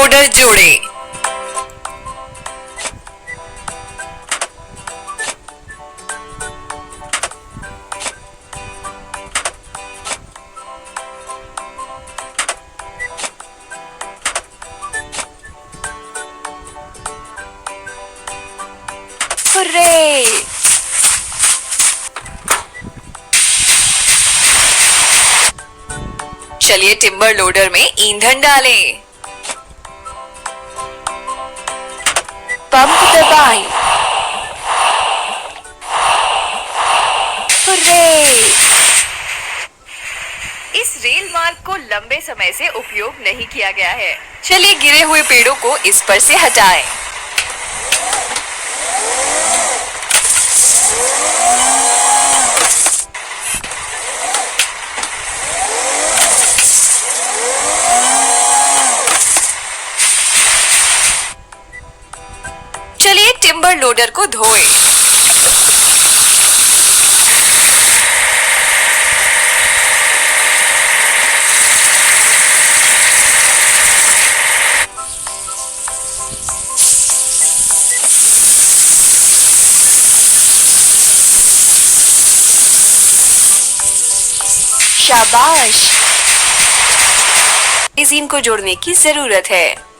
Loader जोड़े। Hurray! चलिए timber loader में ईंधन डालें। पंप दबाएं। हुर्रे! इस रेल मार्ग को लंबे समय से उपयोग नहीं किया गया है। चलिए गिरे हुए पेड़ों को इस पर से हटाएं। चलिए टिम्बर लोडर को धोएं। शाबाश! रेज़िन को जोड़ने की जरूरत है।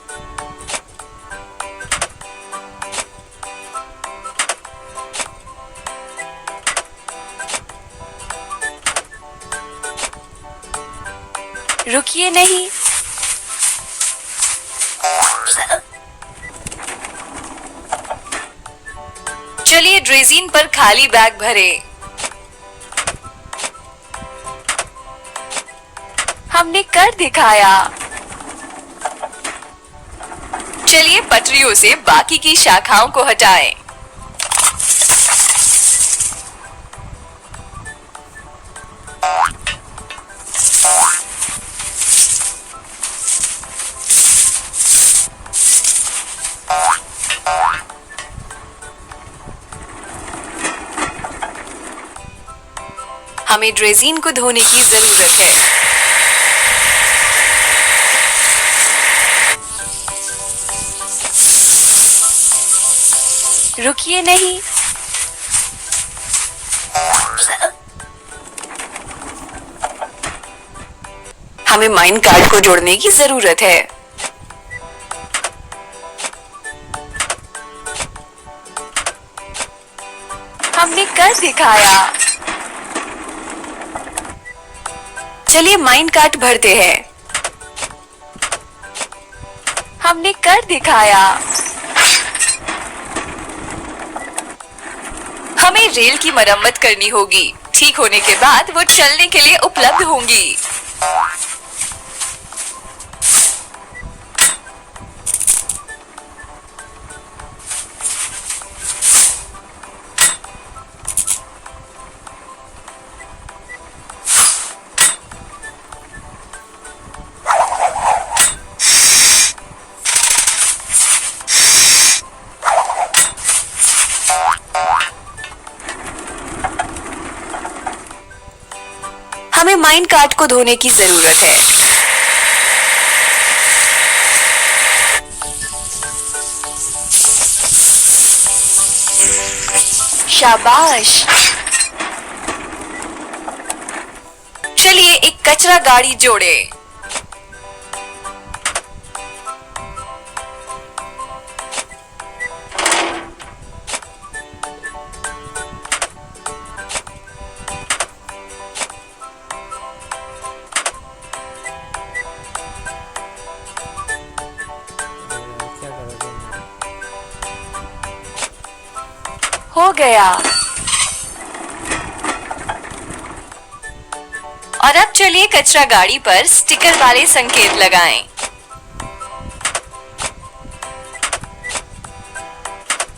रुकिए नहीं। चलिए ड्रेज़िन पर खाली बैग भरें। हमने कर दिखाया। चलिए पटरियों से बाकी की शाखाओं को हटाएं। हमें ड्रेज़िन को धोने की जरूरत है। रुकिए नहीं। हमें माइन कार्ड को जोड़ने की जरूरत है। हमने कर दिखाया। चलिए माइन कार्ड भरते हैं। हमने कर दिखाया। हमें रेल की मरम्मत करनी होगी। ठीक होने के बाद वो चलने के लिए उपलब्ध होंगी। हमें माइन कार्ड को धोने की जरूरत है। शाबाश! चलिए एक कचरा गाड़ी जोड़े। हो गया। और अब चलिए कचरा गाड़ी पर स्टिकर वाले संकेत लगाएं।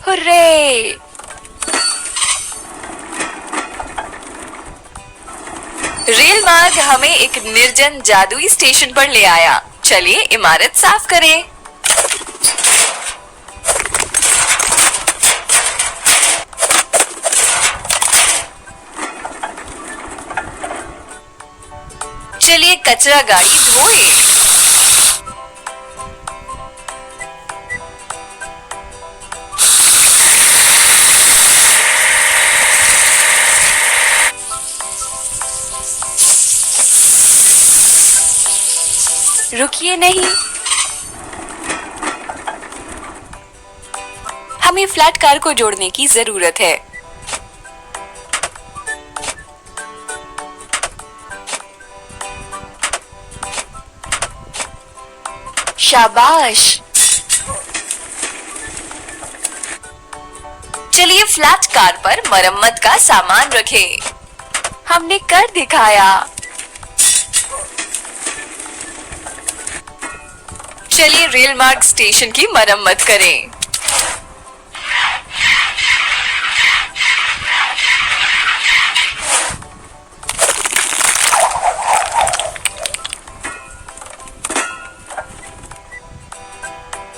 हुर्रे! रेल मार्ग हमें एक निर्जन जादुई स्टेशन पर ले आया। चलिए इमारत साफ करें। चलिए कचरा गाड़ी धोए। रुकिए नहीं, हमें फ्लैट कार को जोड़ने की जरूरत है। शाबाश। चलिए फ्लैट कार पर मरम्मत का सामान रखें। हमने कर दिखाया। चलिए रेल मार्ग स्टेशन की मरम्मत करें।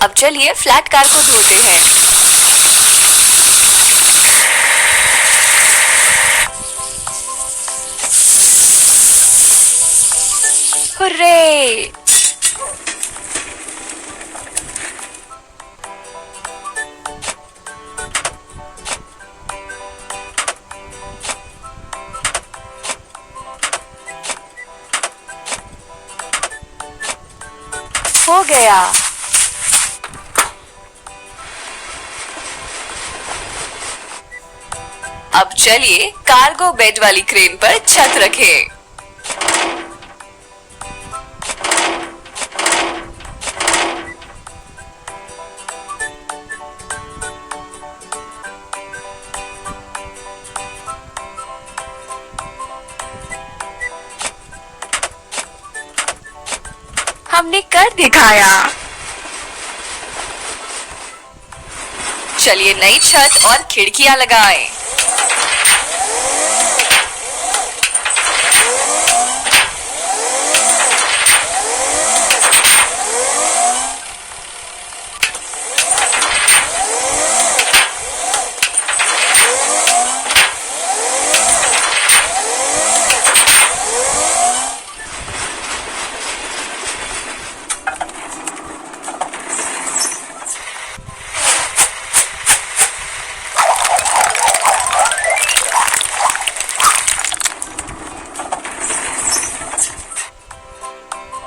अब चलिए फ्लैट कार को धोते हैं। हुर्रे! हो गया। अब चलिए कार्गो बेड वाली क्रेन पर छत रखें। हमने कर दिखाया। चलिए नई छत और खिड़कियां लगाएं।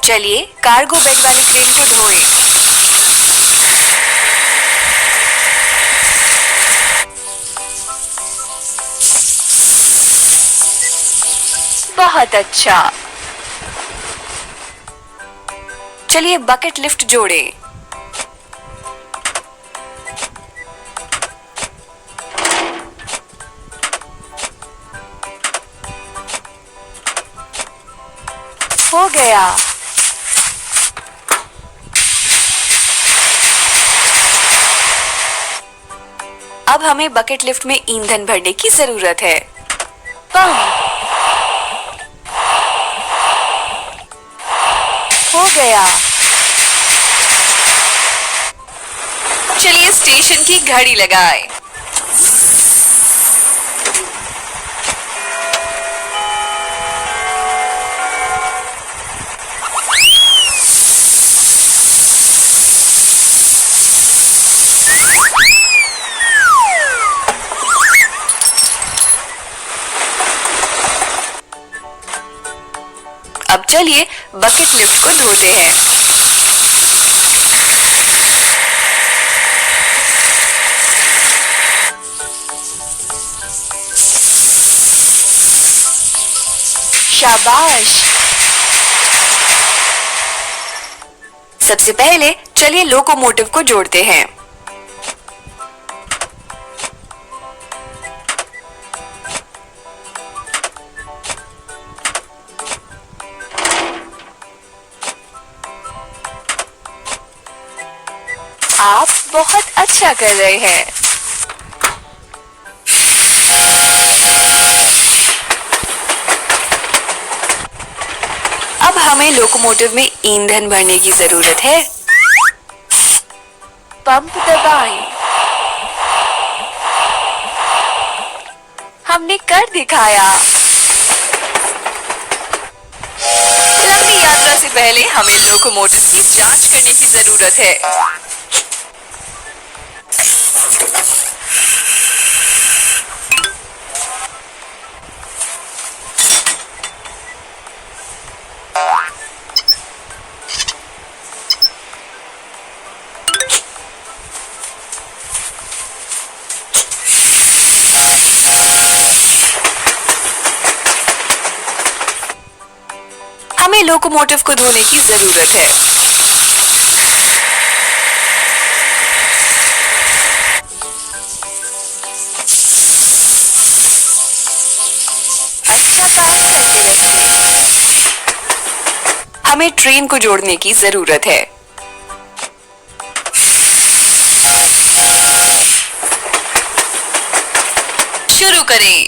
चलिए कार्गो बेड वाली क्रेन को धोएं। बहुत अच्छा। चलिए बकेट लिफ्ट जोड़ें। हो गया। अब हमें बकेट लिफ्ट में ईंधन भरने की जरूरत है। पंप। हो गया। चलिए स्टेशन की घड़ी लगाएं। अब चलिए बकेट लिफ्ट को धोते हैं। शाबाश। सबसे पहले चलिए लोकोमोटिव को जोड़ते हैं। आप बहुत अच्छा कर रहे हैं। अब हमें लोकोमोटिव में ईंधन भरने की जरूरत है। पंप दबाएं। हमने कर दिखाया। लंबी यात्रा से पहले हमें लोकोमोटिव की जांच करने की जरूरत है। लोकोमोटिव को धोने की जरूरत है। अच्छा काम करते रहिए। हमें ट्रेन को जोड़ने की जरूरत है। शुरू करें।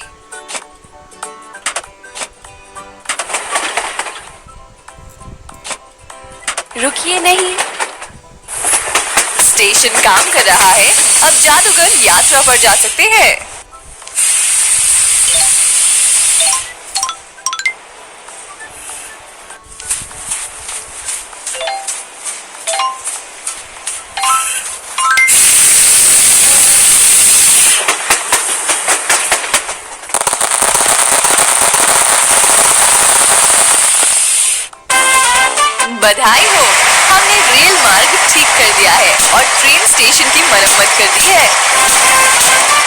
रुकिए नहीं। स्टेशन काम कर रहा है। अब जादूगर यात्रा पर जा सकते हैं। बधाई हो, हमने रेल मार्ग ठीक कर दिया है और ट्रेन स्टेशन की मरम्मत कर दी है।